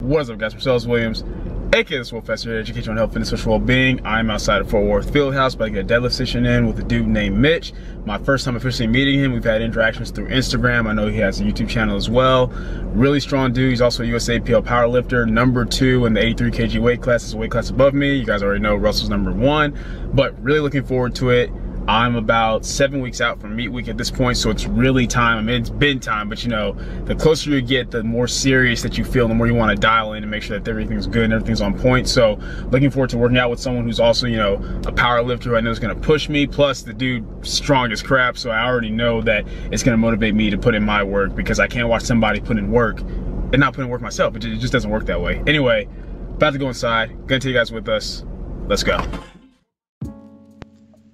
What is up, guys? I'm Williams, aka TheSwolefessor, education on health, fitness, social well-being. I'm outside of Fort Worth Fieldhouse, but I get a deadlift session in with a dude named Mitch. My first time officially meeting him. We've had interactions through Instagram. I know he has a YouTube channel as well. Really strong dude. He's also a USAPL powerlifter, #2 in the 83 kg weight class. It's a weight class above me. You guys already know Russell's #1, but really looking forward to it. I'm about 7 weeks out from meet week at this point, so it's really time. I mean, it's been time, but you know, the closer you get, the more serious that you feel, the more you want to dial in and make sure that everything's good and everything's on point. So looking forward to working out with someone who's also, you know, a power lifter who I know is going to push me. Plus the dude strong as crap, so I already know that it's going to motivate me to put in my work, because I can't watch somebody put in work and not put in work myself. It just doesn't work that way. Anyway, about to go inside. Gonna take you guys with us. Let's go.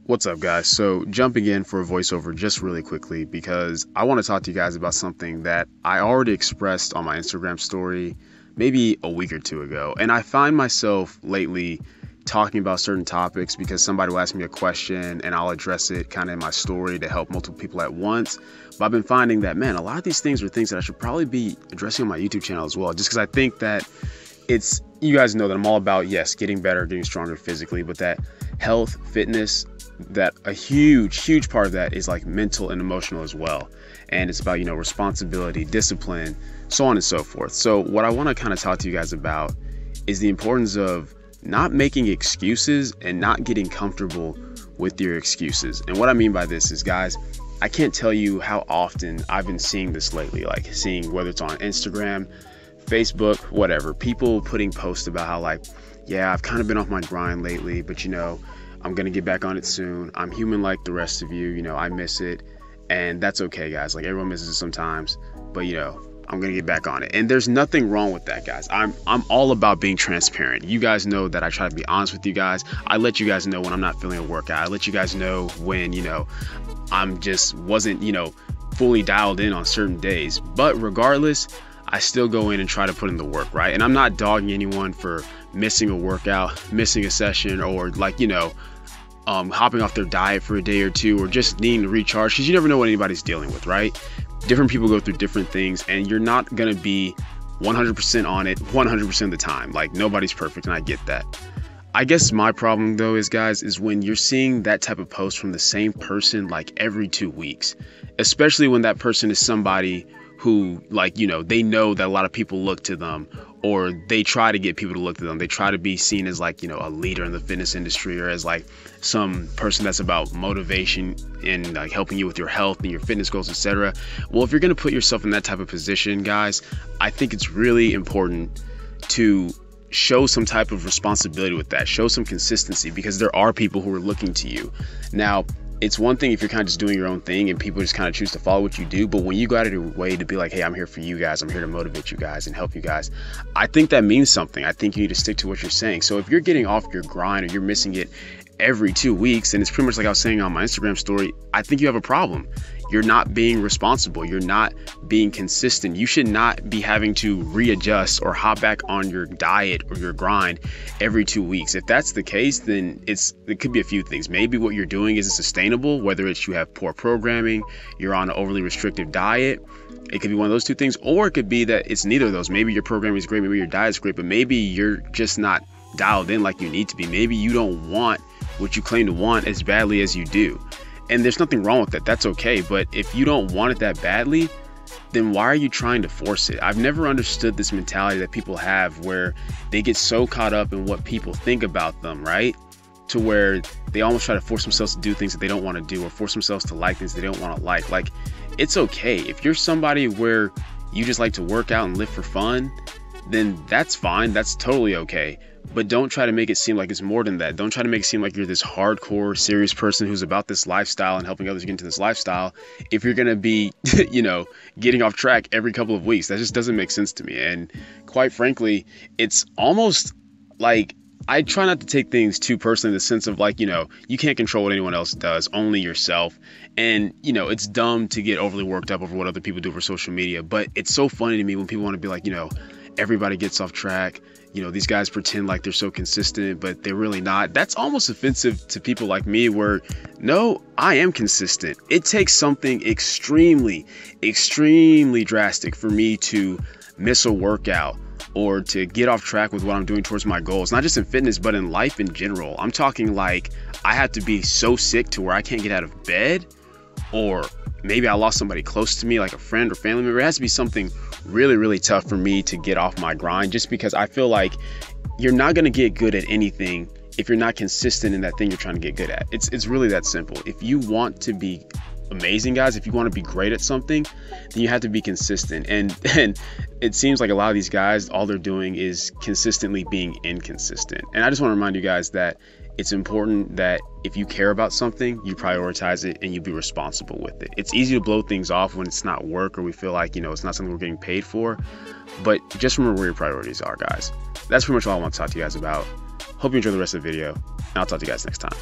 What's up, guys? So jumping in for a voiceover just really quickly, because I want to talk to you guys about something that I already expressed on my Instagram story maybe a week or two ago. And I find myself lately talking about certain topics because somebody will ask me a question and I'll address it kind of in my story to help multiple people at once. But I've been finding that, man, a lot of these things are things that I should probably be addressing on my YouTube channel as well, just because I think that it's, you guys know that I'm all about, yes, getting better, getting stronger physically, but that health, fitness, that a huge part of that is like mental and emotional as well. And it's about, you know, responsibility, discipline, so on and so forth. So what I want to kind of talk to you guys about is the importance of not making excuses and not getting comfortable with your excuses. And what I mean by this is, guys, I can't tell you how often I've been seeing this lately, like seeing whether it's on Instagram, Facebook, whatever, people putting posts about how like, yeah, I've kind of been off my grind lately, but you know, I'm gonna get back on it soon. I'm human like the rest of you, you know, I miss it. And that's okay, guys. Like, everyone misses it sometimes, but you know, I'm gonna get back on it. And there's nothing wrong with that, guys. I'm all about being transparent. You guys know that I try to be honest with you guys. I let you guys know when I'm not feeling a workout. I let you guys know when, you know, I'm just wasn't, you know, fully dialed in on certain days. But regardless, I still go in and try to put in the work, right? And I'm not dogging anyone for missing a workout, missing a session, or like, you know, hopping off their diet for a day or two, or just needing to recharge, because you never know what anybody's dealing with, right? Different people go through different things, and you're not gonna be 100% on it 100% of the time. Like, nobody's perfect, and I get that. I guess my problem though is, guys, is when you're seeing that type of post from the same person like every 2 weeks, especially when that person is somebody who, like, you know, they know that a lot of people look to them, or they try to get people to look to them. They try to be seen as like, you know, a leader in the fitness industry, or as like some person that's about motivation and like helping you with your health and your fitness goals, etc. Well, if you're going to put yourself in that type of position, guys, I think it's really important to show some type of responsibility with that, show some consistency, because there are people who are looking to you. Now, it's one thing if you're kind of just doing your own thing and people just kind of choose to follow what you do, but when you go out of your way to be like, hey, I'm here for you guys, I'm here to motivate you guys and help you guys, I think that means something. I think you need to stick to what you're saying. So if you're getting off your grind or you're missing it every 2 weeks, and it's pretty much like I was saying on my Instagram story, I think you have a problem. You're not being responsible. You're not being consistent. You should not be having to readjust or hop back on your diet or your grind every 2 weeks. If that's the case, then it could be a few things. Maybe what you're doing isn't sustainable, whether it's you have poor programming, you're on an overly restrictive diet. It could be one of those two things, or it could be that it's neither of those. Maybe your programming is great, maybe your diet's great, but maybe you're just not dialed in like you need to be. Maybe you don't want what you claim to want as badly as you do. And there's nothing wrong with that. That's okay. But if you don't want it that badly, then why are you trying to force it? I've never understood this mentality that people have where they get so caught up in what people think about them, right? To where they almost try to force themselves to do things that they don't want to do, or force themselves to like things they don't want to like. Like, it's okay. If you're somebody where you just like to work out and live for fun, then that's fine. That's totally okay. But don't try to make it seem like it's more than that. Don't try to make it seem like you're this hardcore, serious person who's about this lifestyle and helping others get into this lifestyle if you're going to be, you know, getting off track every couple of weeks. That just doesn't make sense to me. And quite frankly, it's almost like I try not to take things too personally, in the sense of like, you know, you can't control what anyone else does, only yourself. And, you know, it's dumb to get overly worked up over what other people do for social media. But it's so funny to me when people want to be like, you know, everybody gets off track. You know, these guys pretend like they're so consistent, but they're really not. That's almost offensive to people like me, where no, I am consistent. It takes something extremely drastic for me to miss a workout or to get off track with what I'm doing towards my goals, not just in fitness, but in life in general. I'm talking like I have to be so sick to where I can't get out of bed, or maybe I lost somebody close to me, like a friend or family member. It has to be something really, really tough for me to get off my grind, just because I feel like you're not going to get good at anything if you're not consistent in that thing you're trying to get good at. It's really that simple. If you want to be amazing, guys, if you want to be great at something, then you have to be consistent. And it seems like a lot of these guys, all they're doing is consistently being inconsistent. And I just want to remind you guys that it's important that if you care about something, you prioritize it and you be responsible with it. It's easy to blow things off when it's not work or we feel like, it's not something we're getting paid for, but just remember where your priorities are, guys. That's pretty much all I want to talk to you guys about. Hope you enjoy the rest of the video, and I'll talk to you guys next time.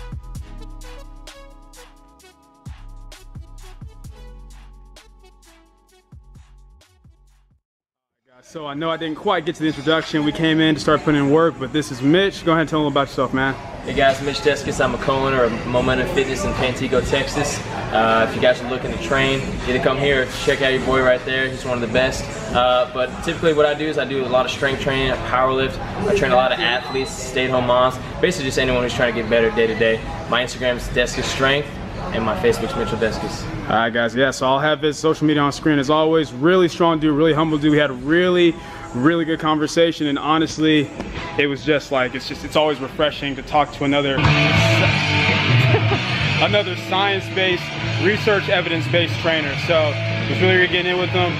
So I know I didn't quite get to the introduction. We came in to start putting in work, but this is Mitch. Go ahead and tell them about yourself, man. Hey guys, Mitch Deskis. I'm a co-owner of Momentum Fitness in Pantego, Texas. If you guys are looking to train, either come here or check out your boy right there. He's one of the best. But typically what I do is I do a lot of strength training, power lift. I train a lot of athletes, stay-at-home moms, basically just anyone who's trying to get better day to day. My Instagram is Deskis Strength, and my Facebook's Mitchell Deskis. All right, guys. Yeah, so I'll have his social media on screen as always. Really strong dude, really humble dude. We had a really good conversation, and honestly, it was just like, it's always refreshing to talk to another another science-based, research evidence-based trainer. So if you're getting in with him,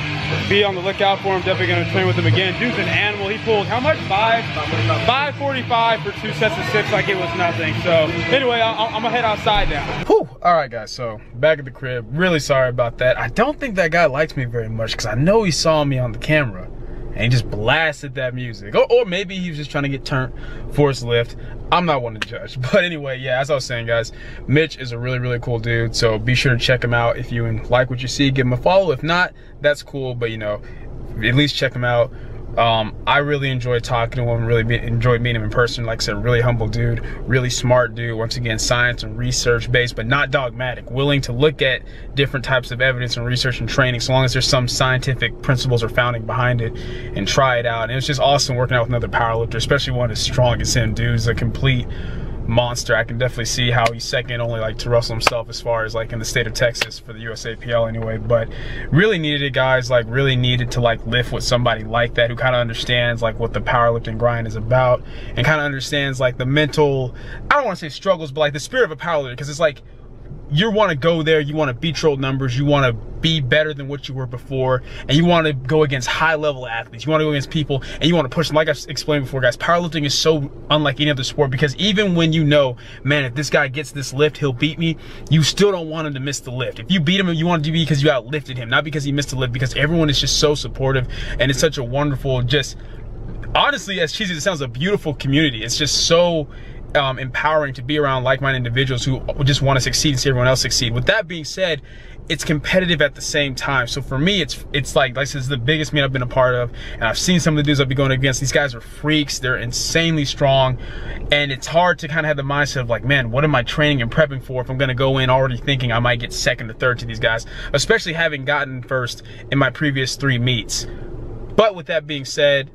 be on the lookout for him. Definitely gonna train with him again. Dude's an animal. He pulled how much? 545 for 2 sets of 6 like it was nothing. So anyway, I'm gonna head outside now. Whew. All right, guys, so back at the crib. Really sorry about that. I don't think that guy likes me very much because I know he saw me on the camera and he just blasted that music. Or maybe he was just trying to get turned for his lift. I'm not one to judge. But anyway, yeah, as I was saying, guys, Mitch is a really cool dude. So be sure to check him out. If you like what you see, give him a follow. If not, that's cool. But, at least check him out. I really enjoyed talking to him, really enjoyed meeting him in person. Like I said, really humble dude, really smart dude. Once again, science and research based, but not dogmatic, willing to look at different types of evidence and research and training, so long as there's some scientific principles or founding behind it, and try it out. And it was just awesome working out with another powerlifter, especially one as strong as him. Dude's a complete monster. I can definitely see how he's second only to Russell himself as far as in the state of Texas for the USAPL anyway. But really needed it, guys. Really needed to lift with somebody like that who kind of understands what the powerlifting grind is about, and kind of understands the mental, I don't want to say struggles, but the spirit of a powerlifter, because it's you want to go there, you want to beat your old numbers, you want to be better than what you were before, and you want to go against high-level athletes, you want to go against people, and you want to push them. Like I explained before, guys, powerlifting is so unlike any other sport, because even when man, if this guy gets this lift, he'll beat me, you still don't want him to miss the lift. If you beat him, you want it to be because you outlifted him, not because he missed the lift, because everyone is just so supportive, and it's such a wonderful, just, honestly, as cheesy as it sounds, a beautiful community. It's just so empowering to be around like-minded individuals who just want to succeed and see everyone else succeed. With that being said, it's competitive at the same time. So for me, it's like this is the biggest meet I've been a part of, and I've seen some of the dudes I've been going against. These guys are freaks. They're insanely strong, and it's hard to kind of have the mindset of man, what am I training and prepping for if I'm going to go in already thinking I might get second or third to these guys, especially having gotten first in my previous 3 meets. But with that being said,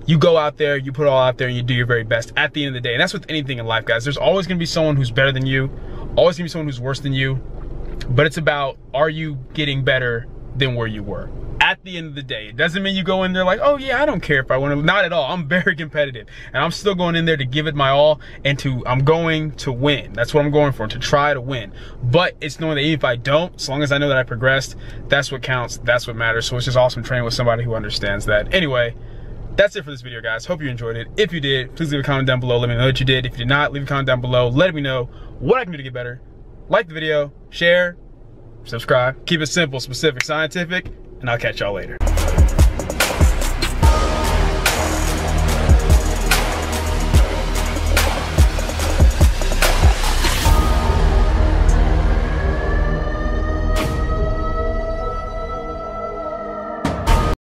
you go out there, you put it all out there, and you do your very best at the end of the day. And that's with anything in life, guys. There's always gonna be someone who's better than you, always gonna be someone who's worse than you, but it's about, are you getting better than where you were? At the end of the day, it doesn't mean you go in there oh yeah, I don't care if I win. Not at all. I'm very competitive, and I'm still going in there to give it my all, and I'm going to win. That's what I'm going for, to try to win. But it's knowing that even if I don't, as long as I know that I progressed, that's what counts, that's what matters. So it's just awesome training with somebody who understands that. Anyway, that's it for this video, guys. Hope you enjoyed it. If you did, please leave a comment down below. Let me know that you did. If you did not, leave a comment down below. Let me know what I can do to get better. Like the video, share, subscribe. Keep it simple, specific, scientific, and I'll catch y'all later.